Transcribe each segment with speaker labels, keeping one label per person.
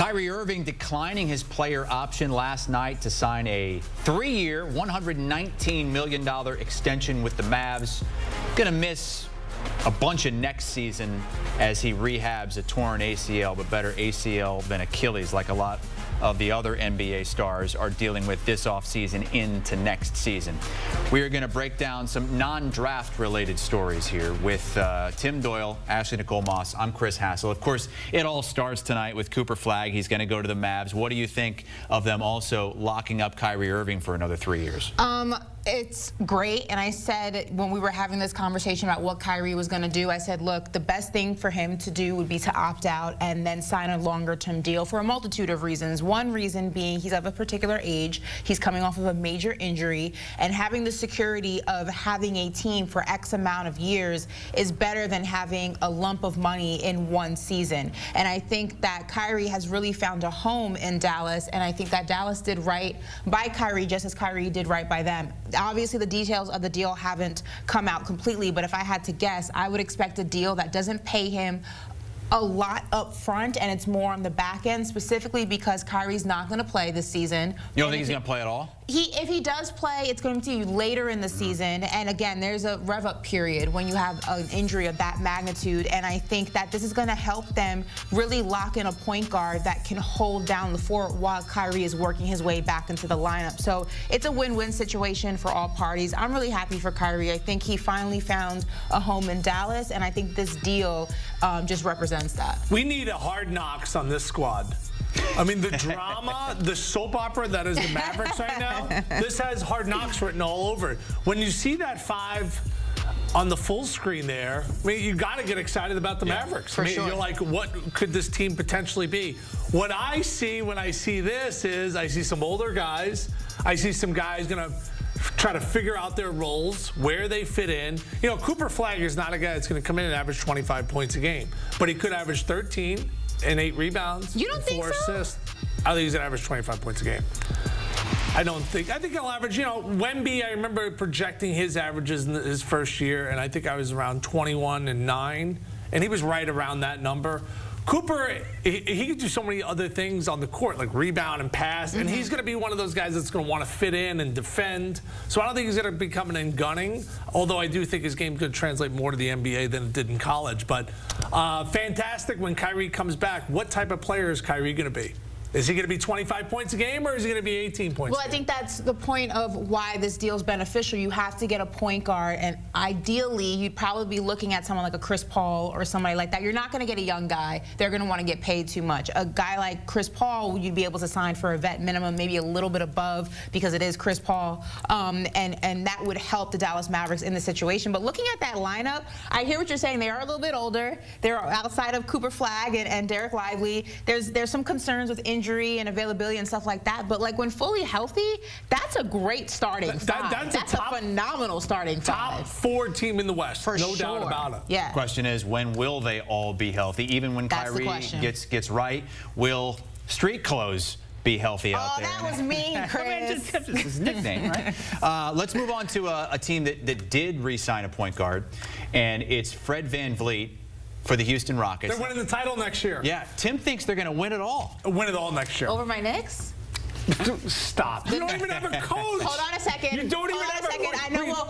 Speaker 1: Kyrie Irving declining his player option last night to sign a 3-year, $119 million extension with the Mavs. Gonna miss a bunch of next season as he rehabs a torn ACL, but better ACL than Achilles, like a lot of the other NBA stars are dealing with this offseason into next season. We are going to break down some non-draft related stories here with Tim Doyle, Ashley Nicole Moss. I'm Chris Hassel. Of course, it all starts tonight with Cooper Flagg. He's going to go to the Mavs. What do you think of them also locking up Kyrie Irving for another 3 years?
Speaker 2: It's great, and I said when we were having this conversation about what Kyrie was going to do, I said, look, the best thing for him to do would be to opt out and then sign a longer-term deal for a multitude of reasons. One reason being he's of a particular age, he's coming off of a major injury, and having the security of having a team for X amount of years is better than having a lump of money in one season. And I think that Kyrie has really found a home in Dallas, and I think that Dallas did right by Kyrie just as Kyrie did right by them. Obviously, the details of the deal haven't come out completely, but if I had to guess, I would expect a deal that doesn't pay him a lot up front, and it's more on the back end, specifically because Kyrie's not going to play this season.
Speaker 1: You don't think he's going to play at all?
Speaker 2: If he does play, it's going to be later in the season. And again, there's a rev-up period when you have an injury of that magnitude. And I think that this is going to help them really lock in a point guard that can hold down the fort while Kyrie is working his way back into the lineup. So it's a win-win situation for all parties. I'm really happy for Kyrie. I think he finally found a home in Dallas, and I think this deal just represents that.
Speaker 3: We need a hard knocks on this squad. I mean, the drama, the soap opera that is the Mavericks right now, this has Hard Knocks written all over it. When you see that 5 on the full screen there, I mean, you got to get excited about the Mavericks.
Speaker 2: For
Speaker 3: I mean,
Speaker 2: sure.
Speaker 3: You're like, what could this team potentially be? What I see when I see this is I see some older guys. I see some guys going to try to figure out their roles, where they fit in. You know, Cooper Flagg is not a guy that's going to come in and average 25 points a game, but he could average 13 and 8 rebounds.
Speaker 2: You don't think so?
Speaker 3: 4 assists. I think he's going to average 25 points a game. I think he'll average, you know, Wemby, I remember projecting his averages in his first year, and I think I was around 21 and 9, and he was right around that number. Cooper, he could do so many other things on the court, like rebound and pass, and he's going to be one of those guys that's going to want to fit in and defend. So I don't think he's going to be coming in gunning, although I do think his game could translate more to the NBA than it did in college. But fantastic when Kyrie comes back. What type of player is Kyrie going to be? Is he going to be 25 points a game, or is he going to be 18 points
Speaker 2: Well,
Speaker 3: a game?
Speaker 2: I think that's the point of why this deal is beneficial. You have to get a point guard, and ideally, you'd probably be looking at someone like a Chris Paul or somebody like that. You're not going to get a young guy. They're going to want to get paid too much. A guy like Chris Paul, you'd be able to sign for a vet minimum, maybe a little bit above, because it is Chris Paul, and that would help the Dallas Mavericks in the situation. But looking at that lineup, I hear what you're saying. They are a little bit older. They're outside of Cooper Flagg and Derek Lively. There's some concerns with injury and availability and stuff like that, but like when fully healthy, that's a great starting 5. That's a phenomenal starting 5.
Speaker 3: Top 4 team in the West,
Speaker 2: For
Speaker 3: no
Speaker 2: sure.
Speaker 3: doubt about it.
Speaker 2: Yeah.
Speaker 1: Question is, when will they all be healthy? Even when
Speaker 2: That's the
Speaker 1: Kyrie
Speaker 2: question.
Speaker 1: gets right, will street clothes be healthy out there?
Speaker 2: Oh, that was mean, Chris.
Speaker 1: That's his nickname, right? Let's move on to a team that did re-sign a point guard, and it's Fred VanVleet for the Houston Rockets.
Speaker 3: They're winning the title next year.
Speaker 1: Yeah, Tim thinks they're going to win it all.
Speaker 3: Win it all next year.
Speaker 2: Over my Knicks?
Speaker 3: Stop. You don't even have a coach.
Speaker 2: Hold on a second.
Speaker 3: You don't even have a
Speaker 2: second.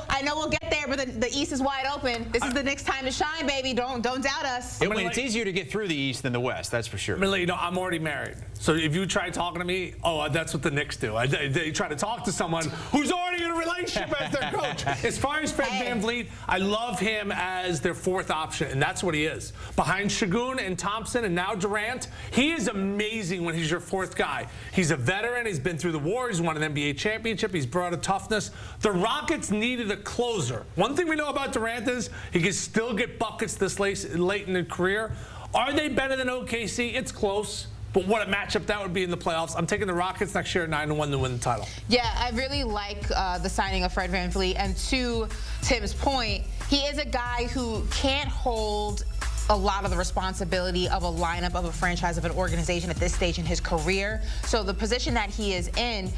Speaker 2: I know we'll get there, but the East is wide open. This is the Knicks' time to shine, baby. Don't doubt us.
Speaker 1: It's easier to get through the East than the West, that's for sure.
Speaker 3: I'm going to let you know, I'm already married. So if you try talking to me, that's what the Knicks do. They try to talk to someone who's already in a relationship as their coach. As far as Fred VanVleet, I love him as their 4th option, and that's what he is. Behind Şengün and Thompson and now Durant, he is amazing when he's your 4th guy. He's a veteran. He's been through the war. He's won an NBA championship. He's brought a toughness. The Rockets needed a closer. One thing we know about Durant is he can still get buckets this late in his career. Are they better than OKC? It's close. But what a matchup that would be in the playoffs. I'm taking the Rockets next year at 9-1 to win the title.
Speaker 2: Yeah, I really like the signing of Fred VanVleet. And to Tim's point, he is a guy who can't hold a lot of the responsibility of a lineup, of a franchise, of an organization at this stage in his career. So the position that he is in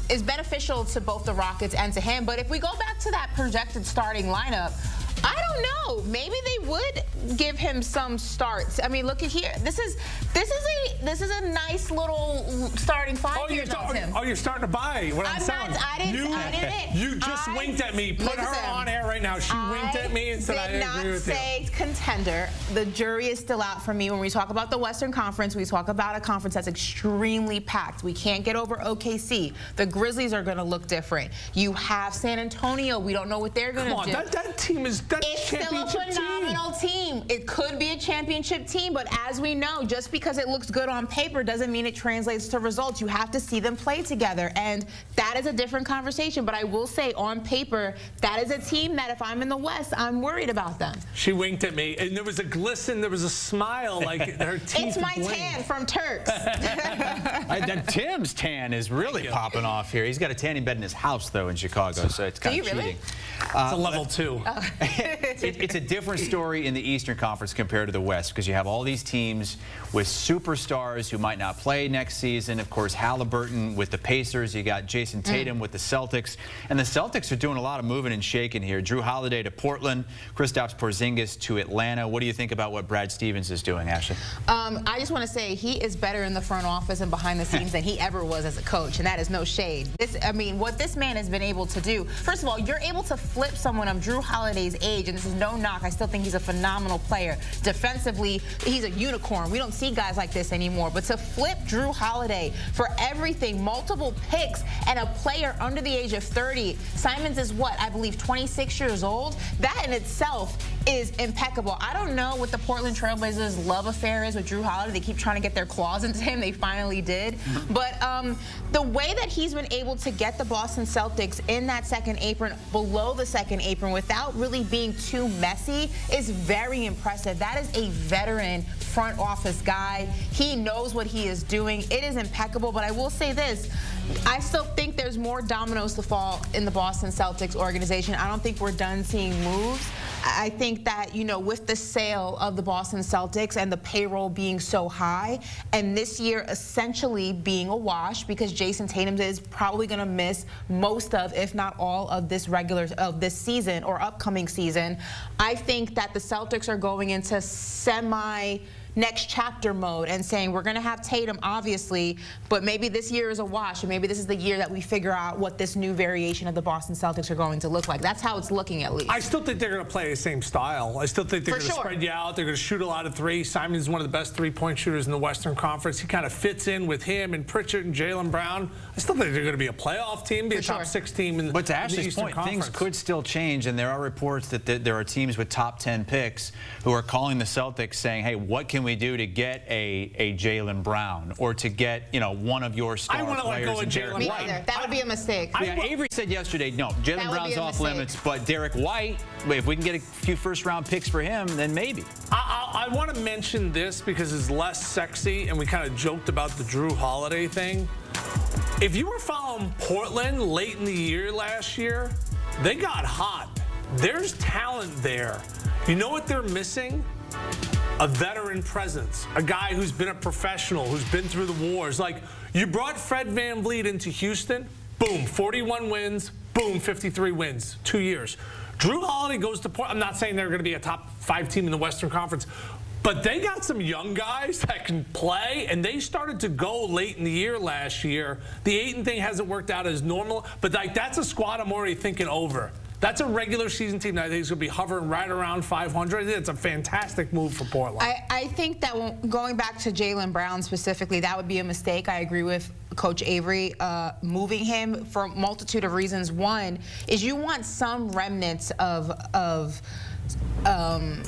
Speaker 2: is beneficial to both the Rockets and to him. But if we go back to that projected starting lineup, I don't know. Maybe they would give him some starts. I mean, look at here. This is a nice little starting five.
Speaker 3: You're starting to buy what I'm saying.
Speaker 2: I didn't.
Speaker 3: You just winked at me. Put her on air right now. She winked at me and said I agree with you.
Speaker 2: I did not say contender. The jury is still out for me. When we talk about the Western Conference, we talk about a conference that's extremely packed. We can't get over OKC. The Grizzlies are going to look different. You have San Antonio. We don't know what they're going to do.
Speaker 3: That team is
Speaker 2: It's still a phenomenal team. It could be a championship team, but as we know, just because it looks good on paper doesn't mean it translates to results. You have to see them play together, and that is a different conversation. But I will say, on paper, that is a team that if I'm in the West, I'm worried about them.
Speaker 3: She winked at me, and there was a glisten, there was a smile, like her teeth.
Speaker 2: It's my tan from Turks.
Speaker 1: Tim's tan is really popping off here. He's got a tanning bed in his house, though, in Chicago, so it's kind of cheating.
Speaker 2: Really?
Speaker 3: It's a level 2.
Speaker 2: Oh.
Speaker 1: It's a different story in the Eastern Conference compared to the West, because you have all these teams with superstars who might not play next season. Of course, Halliburton with the Pacers. You got Jason Tatum with the Celtics. And the Celtics are doing a lot of moving and shaking here. Drew Holiday to Portland, Kristaps Porzingis to Atlanta. What do you think about what Brad Stevens is doing, Ashley?
Speaker 2: I just want to say he is better in the front office and behind the scenes than he ever was as a coach, and that is no shade. What this man has been able to do, first of all, you're able to flip someone of Drew Holiday's age, and this is no knock. I still think he's a phenomenal player. Defensively, he's a unicorn. We don't see guys like this anymore. But to flip Drew Holiday for everything, multiple picks, and a player under the age of 30, Simons is what, I believe 26 years old? That in itself is impeccable. I don't know what the Portland Trailblazers' love affair is with Drew Holiday. They keep trying to get their claws into him. They finally did. But the way that he's been able to get the Boston Celtics in that second apron, below the second apron, without really being too messy is very impressive. That is a veteran front office guy. He knows what he is doing. It is impeccable, but I will say this. I still think there's more dominoes to fall in the Boston Celtics organization. I don't think we're done seeing moves. I think that, with the sale of the Boston Celtics and the payroll being so high, and this year essentially being a wash because Jason Tatum is probably going to miss most of, if not all of this season or upcoming season, I think that the Celtics are going into next chapter mode and saying we're going to have Tatum, obviously, but maybe this year is a wash, and maybe this is the year that we figure out what this new variation of the Boston Celtics are going to look like. That's how it's looking, at least.
Speaker 3: I still think they're going to play the same style. I still think they're going to spread you out. They're going to shoot a lot of threes. Simons is one of the best three-point shooters in the Western Conference. He kind of fits in with him and Pritchard and Jaylen Brown. I still think they're going to be a playoff team, be a top 6 team in the
Speaker 1: But to Ashley's
Speaker 3: Eastern
Speaker 1: point,
Speaker 3: Conference.
Speaker 1: things could still change, and there are reports that there are teams with top 10 picks who are calling the Celtics saying, hey, what can we do to get a Jaylen Brown or to get, one of your star players? I want to let go of
Speaker 2: Jaylen White. That would be a mistake.
Speaker 1: Avery said yesterday, no, Jaylen Brown's off limits, but Derek White, if we can get a few first-round picks for him, then maybe.
Speaker 3: I want to mention this because it's less sexy, and we kind of joked about the Drew Holiday thing. If you were following Portland late in the year last year, they got hot. There's talent there. You know what they're missing? A veteran presence, a guy who's been a professional, who's been through the wars. Like, you brought Fred VanVleet into Houston, boom, 41 wins, boom, 53 wins, 2 years. Drew Holiday goes to Portland. I'm not saying they're going to be a top 5 team in the Western Conference, but they got some young guys that can play, and they started to go late in the year last year. The Ayton thing hasn't worked out as normal, but that's a squad I'm already thinking over. That's a regular season team that I think is going to be hovering right around 500. I think it's a fantastic move for Portland.
Speaker 2: I think that going back to Jaylen Brown specifically, that would be a mistake. I agree with Coach Avery moving him for a multitude of reasons. One is you want some remnants of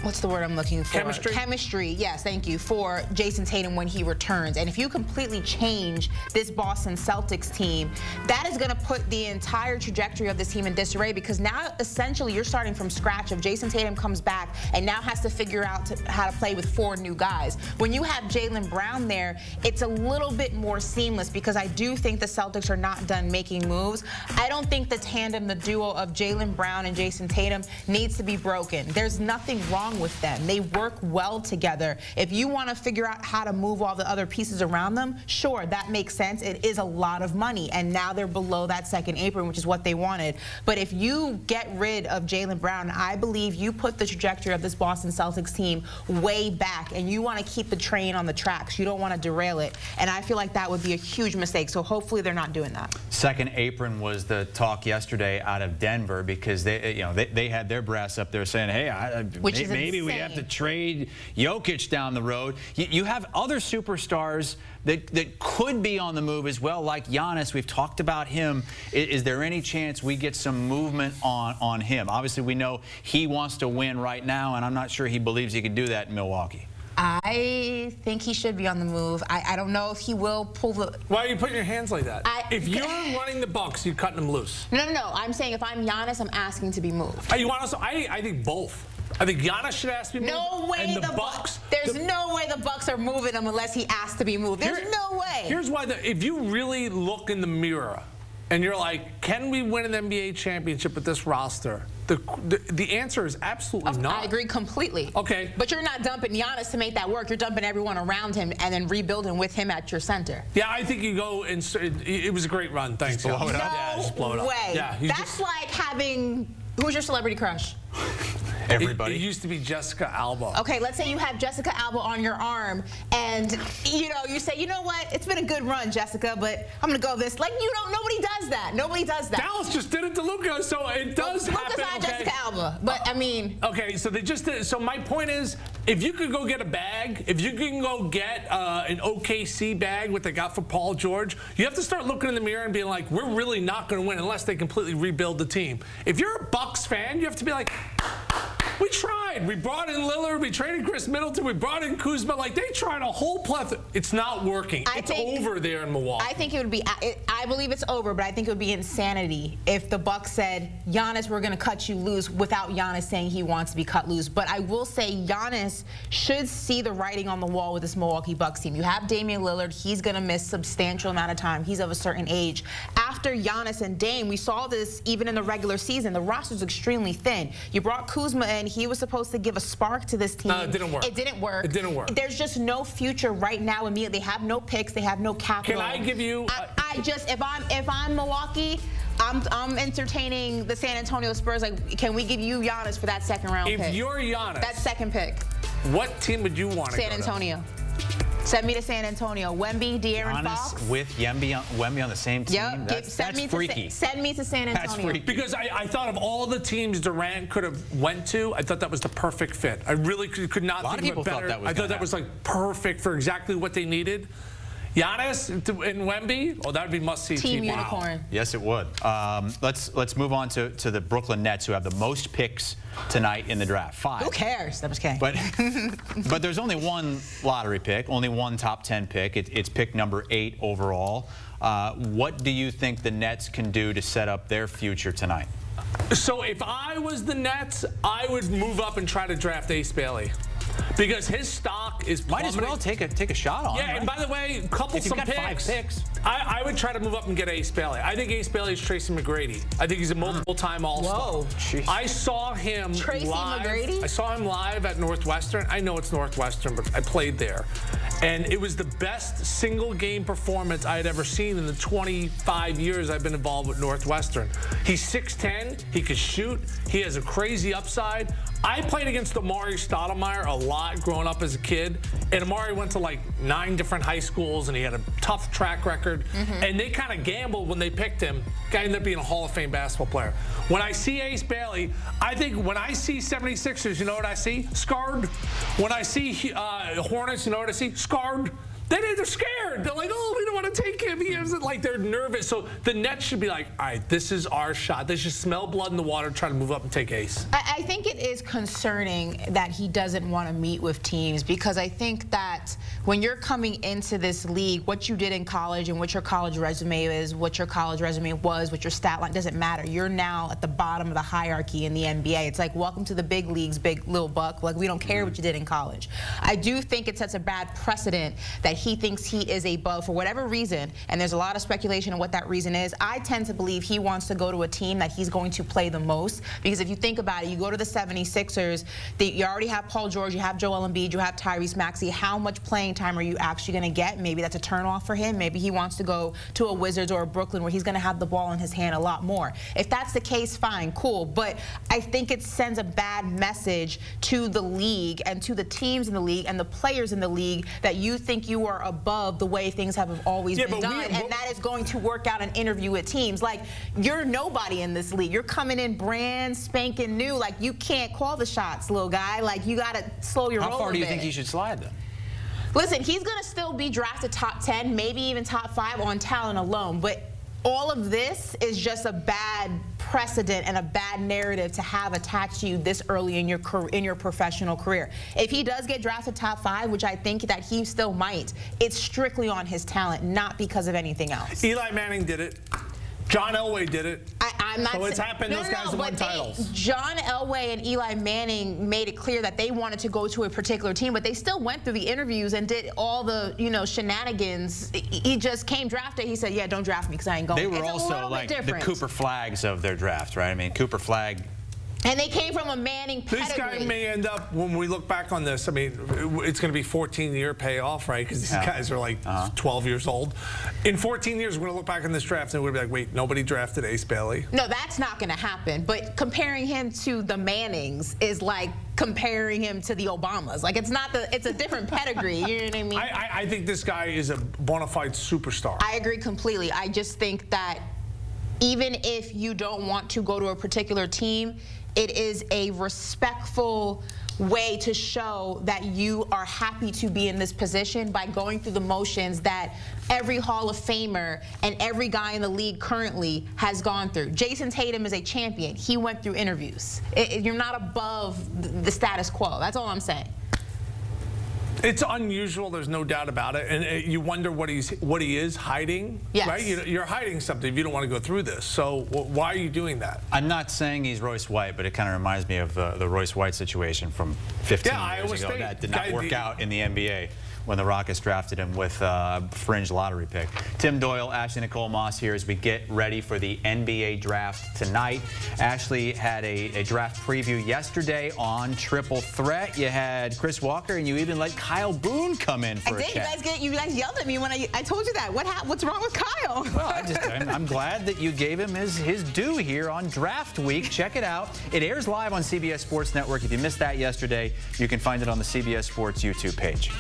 Speaker 2: what's the word I'm looking for?
Speaker 3: Chemistry?
Speaker 2: Chemistry, yes, thank you, for Jason Tatum when he returns. And if you completely change this Boston Celtics team, that is going to put the entire trajectory of this team in disarray, because now essentially you're starting from scratch. If Jason Tatum comes back and now has to figure out how to play with 4 new guys. When you have Jaylen Brown there, it's a little bit more seamless, because I do think the Celtics are not done making moves. I don't think the tandem, the duo of Jaylen Brown and Jason Tatum needs to be broken. There's nothing wrong with them. They work well together. If you want to figure out how to move all the other pieces around them, sure, that makes sense. It is a lot of money, and now they're below that second apron, which is what they wanted. But if you get rid of Jaylen Brown, I believe you put the trajectory of this Boston Celtics team way back, and you want to keep the train on the tracks. You don't want to derail it, and I feel like that would be a huge mistake. So hopefully they're not doing that.
Speaker 1: Second apron was the talk yesterday out of Denver because they had their brass up there saying, hey, maybe we have to trade Jokic down the road. You have other superstars that could be on the move as well, like Giannis. We've talked about him. Is there any chance we get some movement on him? Obviously, we know he wants to win right now, and I'm not sure he believes he can do that in Milwaukee.
Speaker 2: I think he should be on the move. I don't know if he will pull the...
Speaker 3: Why are you putting your hands like that? If you're running the Bucks, you're cutting them loose.
Speaker 2: No. I'm saying if I'm Giannis, I'm asking to be moved.
Speaker 3: You want us? I think both. I think Giannis should ask to be moved.
Speaker 2: No way
Speaker 3: and the Bucks.
Speaker 2: There's no way the Bucks are moving him unless he asks to be moved. There's no way.
Speaker 3: Here's why. If you really look in the mirror and you're like, can we win an NBA championship with this roster? The answer is absolutely not.
Speaker 2: I agree completely.
Speaker 3: Okay.
Speaker 2: But you're not dumping Giannis to make that work. You're dumping everyone around him and then rebuilding with him at your center.
Speaker 3: Yeah, I think you go and it was a great run. Thanks.
Speaker 1: Just blow it up.
Speaker 3: Yeah, just blow it up.
Speaker 2: Way.
Speaker 3: Yeah,
Speaker 2: that's like having... Who's your celebrity crush?
Speaker 1: Everybody.
Speaker 3: It used to be Jessica Alba.
Speaker 2: Okay, let's say you have Jessica Alba on your arm, and you say, you know what? It's been a good run, Jessica, but I'm gonna go this. Like nobody does that. Nobody does that.
Speaker 3: Dallas just did it to Luka, so it does happen.
Speaker 2: Luka's not Jessica Alba, but I mean.
Speaker 3: Okay, so they just did. So my point is, if you could go get a bag, if you can go get an OKC bag, what they got for Paul George, you have to start looking in the mirror and being like, we're really not going to win unless they completely rebuild the team. If you're a Bucks fan, you have to be like, we tried. We brought in Lillard. We traded Chris Middleton. We brought in Kuzma. Like, they tried a whole plethora. It's not working. It's over there in Milwaukee.
Speaker 2: I think it would be, I believe it's over, but I think it would be insanity if the Bucks said, Giannis, we're going to cut you loose without Giannis saying he wants to be cut loose. But I will say Giannis should see the writing on the wall with this Milwaukee Bucks team. You have Damian Lillard. He's going to miss a substantial amount of time. He's of a certain age. After Giannis and Dame, we saw this even in the regular season. The roster's extremely thin. You brought Kuzma in. He was supposed to give a spark to this team.
Speaker 3: No, it didn't work.
Speaker 2: It didn't work.
Speaker 3: It didn't work.
Speaker 2: There's just no future right now immediately. They have no picks. They have no capital.
Speaker 3: Can I give you...
Speaker 2: if I'm Milwaukee, I'm entertaining the San Antonio Spurs. Like, can we give you Giannis for that second round pick?
Speaker 3: If you're Giannis...
Speaker 2: That second pick.
Speaker 3: What team would you want to go to?
Speaker 2: San Antonio. Send me to San Antonio. Wemby, De'Aaron Fox.
Speaker 1: Giannis with Wemby on the same team?
Speaker 2: Yep.
Speaker 1: That's freaky.
Speaker 2: Send me to San Antonio.
Speaker 1: That's freaky.
Speaker 3: Because I thought of all the teams Durant could have went to, I thought that was the perfect fit. I really could not think of it better. I thought that was like perfect for exactly what they needed. Giannis and Wemby, oh, that would be must-see
Speaker 2: Team
Speaker 3: TV.
Speaker 2: unicorn.
Speaker 1: Wow. Yes, it would. Let's move on to the Brooklyn Nets, who have the most picks tonight in the draft. 5.
Speaker 2: Who cares? That was kidding.
Speaker 1: But there's only one lottery pick, only one top 10 pick. It's pick number 8 overall. What do you think the Nets can do to set up their future tonight?
Speaker 3: So if I was the Nets, I would move up and try to draft Ace Bailey. Because his stock is plummeting.
Speaker 1: Might as well take a shot on him.
Speaker 3: Yeah, and by the way, some
Speaker 1: got 5 picks.
Speaker 3: I would try to move up and get Ace Bailey. I think Ace Bailey is Tracy McGrady. I think he's a multiple-time All-Star.
Speaker 2: Whoa.
Speaker 1: Jeez.
Speaker 3: I saw him
Speaker 2: Tracy
Speaker 3: live.
Speaker 2: McGrady?
Speaker 3: I saw him live at Northwestern. I know it's Northwestern, but I played there. And it was the best single-game performance I had ever seen in the 25 years I've been involved with Northwestern. He's 6'10". He can shoot. He has a crazy upside. I played against Amari Stoudemire a lot growing up as a kid, and Amari went to like 9 different high schools, and he had a tough track record, and they kind of gambled when they picked him. Guy ended up being a Hall of Fame basketball player. When I see Ace Bailey, I think when I see 76ers, you know what I see? Scarred. When I see Hornets, you know what I see? Scarred. They're scared. They're like, oh, we don't want to take him. He isn't like they're nervous. So the Nets should be like, all right, this is our shot. They should smell blood in the water, try to move up and take Ace.
Speaker 2: I think it is concerning that he doesn't want to meet with teams, because I think that when you're coming into this league, what you did in college and what your college resume is, what your college resume was, what your stat line, doesn't matter. You're now at the bottom of the hierarchy in the NBA. It's like, welcome to the big leagues, big little buck. Like, we don't care what you did in college. I do think it sets a bad precedent that he thinks he is a bug for whatever reason, and there's a lot of speculation on what that reason is. I tend to believe he wants to go to a team that he's going to play the most, because if you think about it, you go to the 76ers, you already have Paul George, you have Joel Embiid, you have Tyrese Maxey. How much playing time are you actually going to get? Maybe that's a turnoff for him. Maybe he wants to go to a Wizards or a Brooklyn where he's going to have the ball in his hand a lot more. If that's the case, fine, cool. But I think it sends a bad message to the league and to the teams in the league and the players in the league that you think you are above the way things have always been done, and that is going to work out an interview with teams. Like, you're nobody in this league. You're coming in brand spanking new. Like, you can't call the shots, little guy. Like, you got to slow your roll a bit.
Speaker 1: How far do you think he should slide, then?
Speaker 2: Listen, he's going to still be drafted top 10, maybe even top 5 on talent alone, but all of this is just a bad precedent and a bad narrative to have attached to you this early in your professional career. If he does get drafted top 5, which I think that he still might, it's strictly on his talent, not because of anything else.
Speaker 3: Eli Manning did it. John Elway did it.
Speaker 2: I'm not
Speaker 3: so it's happened. Those guys have won titles.
Speaker 2: John Elway and Eli Manning made it clear that they wanted to go to a particular team, but they still went through the interviews and did all the, shenanigans. He just came drafted. He said, "Yeah, don't draft me because I ain't going."
Speaker 1: They were also like the Cooper Flags of their draft, right? I mean, Cooper Flag.
Speaker 2: And they came from a Manning pedigree.
Speaker 3: This guy may end up, when we look back on this, I mean, it's going to be 14-year payoff, right? Because these guys are like 12 years old. In 14 years, we're going to look back on this draft and we're going to be like, wait, nobody drafted Ace Bailey.
Speaker 2: No, that's not going to happen. But comparing him to the Mannings is like comparing him to the Obamas. Like, it's a different pedigree. You know what I mean?
Speaker 3: I think this guy is a bona fide superstar.
Speaker 2: I agree completely. I just think that even if you don't want to go to a particular team, it is a respectful way to show that you are happy to be in this position by going through the motions that every Hall of Famer and every guy in the league currently has gone through. Jason Tatum is a champion. He went through interviews. You're not above the status quo. That's all I'm saying.
Speaker 3: It's unusual, there's no doubt about it, and you wonder what he is hiding,
Speaker 2: yes.
Speaker 3: Right? You're hiding something if you don't want to go through this. So why are you doing that?
Speaker 1: I'm not saying he's Royce White, but it kind of reminds me of the Royce White situation from 15 years ago. That did not work out in the NBA when the Rockets drafted him with a fringe lottery pick. Tim Doyle, Ashley Nicole Moss here as we get ready for the NBA draft tonight. Ashley had a draft preview yesterday on Triple Threat. You had Chris Walker, and you even let Kyle Boone come in for a chat.
Speaker 2: You guys yelled at me when I told you that. What's wrong with Kyle?
Speaker 1: Well, I'm glad that you gave him his due here on draft week. Check it out. It airs live on CBS Sports Network. If you missed that yesterday, you can find it on the CBS Sports YouTube page.